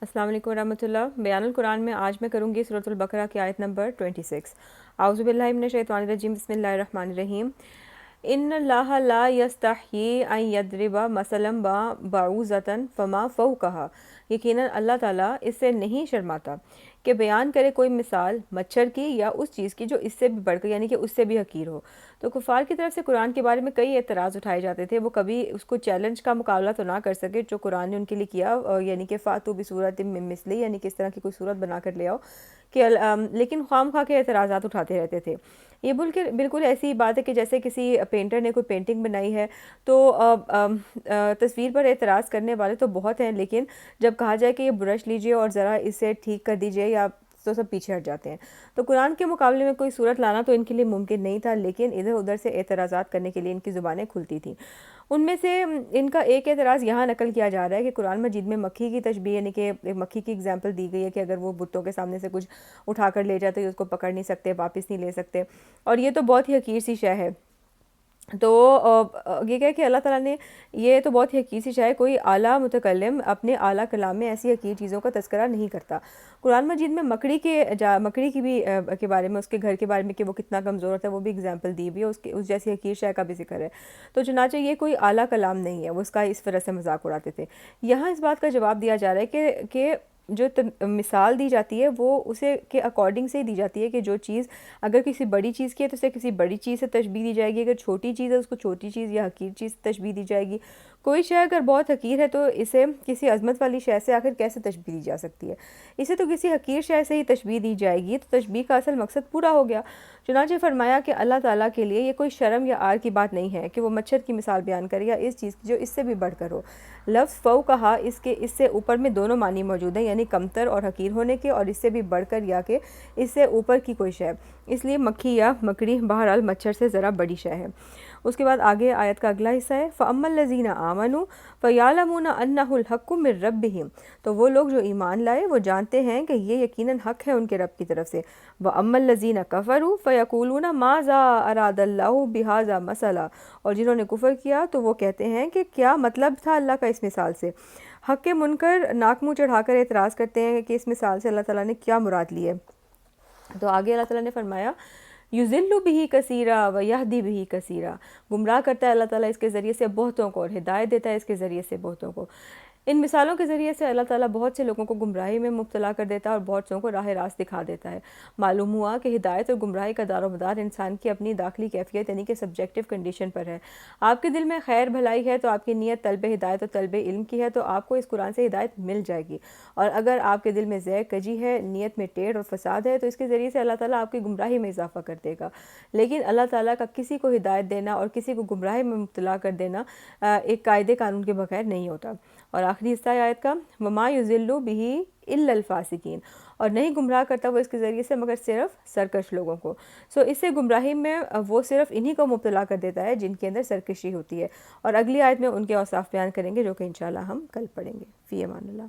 السلام علیکم ورحمۃ اللہ۔ بیان القرآن میں آج میں کروں گی سورۃ البقرہ کی آیت نمبر 26۔ اعوذ باللہ من الشیطان الرجیم، بسم اللہ الرحمن الرحیم۔ ان اللہ لا یستحیی ان یضرب مثلا بعوضۃ فما فوقہا، یقیناً اللہ تعالیٰ اس سے نہیں شرماتا کہ بیان کرے کوئی مثال مچھر کی یا اس چیز کی جو اس سے بھی بڑھ کر یعنی کہ اس سے بھی حقیر ہو۔ تو کفار کی طرف سے قرآن کے بارے میں کئی اعتراض اٹھائے جاتے تھے، وہ کبھی اس کو چیلنج کا مقابلہ تو نہ کر سکے جو قرآن نے ان کے لیے کیا، یعنی کہ فاتو بصورت من مثلی، یعنی کہ اس طرح کی کوئی صورت بنا کر لے آؤ کہ لیکن خواہ کے اعتراضات اٹھاتے رہتے تھے۔ یہ بالکل ایسی بات ہے کہ جیسے کسی پینٹر نے کوئی پینٹنگ بنائی ہے تو تصویر پر اعتراض کرنے والے تو بہت ہیں، لیکن جب کہا جائے کہ یہ برش لیجئے اور ذرا اسے ٹھیک کر دیجئے یا تو سب پیچھے ہٹ جاتے ہیں۔ تو قرآن کے مقابلے میں کوئی صورت لانا تو ان کے لیے ممکن نہیں تھا، لیکن ادھر ادھر سے اعتراضات کرنے کے لیے ان کی زبانیں کھلتی تھیں۔ ان میں سے ان کا ایک اعتراض یہاں نقل کیا جا رہا ہے کہ قرآن مجید میں مکھی کی تشبیہ یعنی کہ ایک مکھی کی اگزامپل دی گئی ہے کہ اگر وہ بتوں کے سامنے سے کچھ اٹھا کر لے جائے تو اس کو پکڑ نہیں سکتے، واپس نہیں لے سکتے، اور یہ تو بہت ہی حقیر سی شے ہے۔ تو یہ کہہ کہ اللہ تعالیٰ نے یہ تو بہت ہی حقیر سی شے ہے، کوئی اعلیٰ متکلم اپنے اعلیٰ کلام میں ایسی حقیر چیزوں کا تذکرہ نہیں کرتا۔ قرآن مجید میں مکڑی کی بھی کے بارے میں، اس کے گھر کے بارے میں کہ وہ کتنا کمزور ہوتا ہے، وہ بھی اگزامپل دی ہوئی ہے، اس جیسی حقیر شے کا بھی ذکر ہے۔ تو چنانچہ یہ کوئی اعلیٰ کلام نہیں ہے، وہ اس کا اس طرح سے مذاق اڑاتے تھے۔ یہاں اس بات کا جواب دیا جا رہا ہے کہ جو مثال دی جاتی ہے وہ اسے کے اکارڈنگ سے ہی دی جاتی ہے کہ جو چیز اگر کسی بڑی چیز کی ہے تو اسے کسی بڑی چیز سے تشبیہ دی جائے گی، اگر چھوٹی چیز ہے اس کو چھوٹی چیز یا حقیر چیز سے تشبیہ دی جائے گی۔ کوئی شے اگر بہت حقیر ہے تو اسے کسی عظمت والی شے سے آخر کیسے تشبیہ دی جا سکتی ہے؟ اسے تو کسی حقیر شے سے ہی تشبیہ دی جائے گی، تو تشبیہ کا اصل مقصد پورا ہو گیا۔ چنانچہ فرمایا کہ اللہ تعالیٰ کے لیے یہ کوئی شرم یا عار کی بات نہیں ہے کہ وہ مچھر کی مثال بیان کرے یا اس چیز کی جو اس سے بھی بڑھ کر ہو۔ لفظ فوقہا اس سے اوپر میں دونوں معنی موجود ہیں، یعنی کمتر اور حقیر ہونے کے، اور اس سے بھی بڑھ کر یا کہ اس سے اوپر کی کوئی شے، اس لیے مکھی یا مکڑی بہرحال مچھر سے ذرا بڑی شے ہے۔ اس کے بعد آگے آیت کا اگلا حصہ ہے فَأَمَّا الَّذِينَ آمَنُوا فَيَعْلَمُونَ أَنَّهُ الْحَقُّ مِن رَّبِّهِمْ، تو وہ لوگ جو ایمان لائے وہ جانتے ہیں کہ یہ یقیناً حق ہے ان کے رب کی طرف سے۔ وَأَمَّا الَّذِينَ كَفَرُوا فَيَقُولُونَ مَاذَا أَرَادَ اللَّهُ بِهَذَا مَثَلًا، اور جنہوں نے کفر کیا تو وہ کہتے ہیں کہ کیا مطلب تھا اللہ کا اس مثال سے۔ حق کے منکر ناک منہ چڑھا کر اعتراض کرتے ہیں کہ اس مثال سے اللہ تعالیٰ نے کیا مراد لی ہے۔ تو آگے اللہ تعالیٰ نے فرمایا یُضِلُّ بِهِ کثیرا وَیَہْدِی بِهِ کثیرا، گمراہ کرتا ہے اللہ تعالیٰ اس کے ذریعے سے بہتوں کو اور ہدایت دیتا ہے اس کے ذریعے سے بہتوں کو۔ ان مثالوں کے ذریعے سے اللہ تعالیٰ بہت سے لوگوں کو گمراہی میں مبتلا کر دیتا ہے اور بہت سوں کو راہ راست دکھا دیتا ہے۔ معلوم ہوا کہ ہدایت اور گمراہی کا دار و مدار انسان کی اپنی داخلی کیفیت یعنی کہ سبجیکٹو کنڈیشن پر ہے۔ آپ کے دل میں خیر بھلائی ہے تو آپ کی نیت طلب ہدایت اور طلب علم کی ہے تو آپ کو اس قرآن سے ہدایت مل جائے گی، اور اگر آپ کے دل میں زیغ کجی ہے، نیت میں ٹیڑھ اور فساد ہے تو اس کے ذریعے سے اللہ تعالیٰ آپ کی گمراہی میں اضافہ کر دے گا۔ لیکن اللہ تعالیٰ کا کسی کو ہدایت دینا اور کسی کو گمراہی میں مبتلا کر دینا ایک قاعدے قانون کے بغیر نہیں ہوتا۔ اور آخری حصہ آیت کا وَمَا يُضِلُّ بِهِ إِلَّا الْفَاسِقِينَ، اور نہیں گمراہ کرتا وہ اس کے ذریعے سے مگر صرف سرکش لوگوں کو۔ اس سے گمراہی میں وہ صرف انہی کو مبتلا کر دیتا ہے جن کے اندر سرکشی ہوتی ہے، اور اگلی آیت میں ان کے اوصاف بیان کریں گے جو کہ انشاءاللہ ہم کل پڑھیں گے۔ فی امان اللہ۔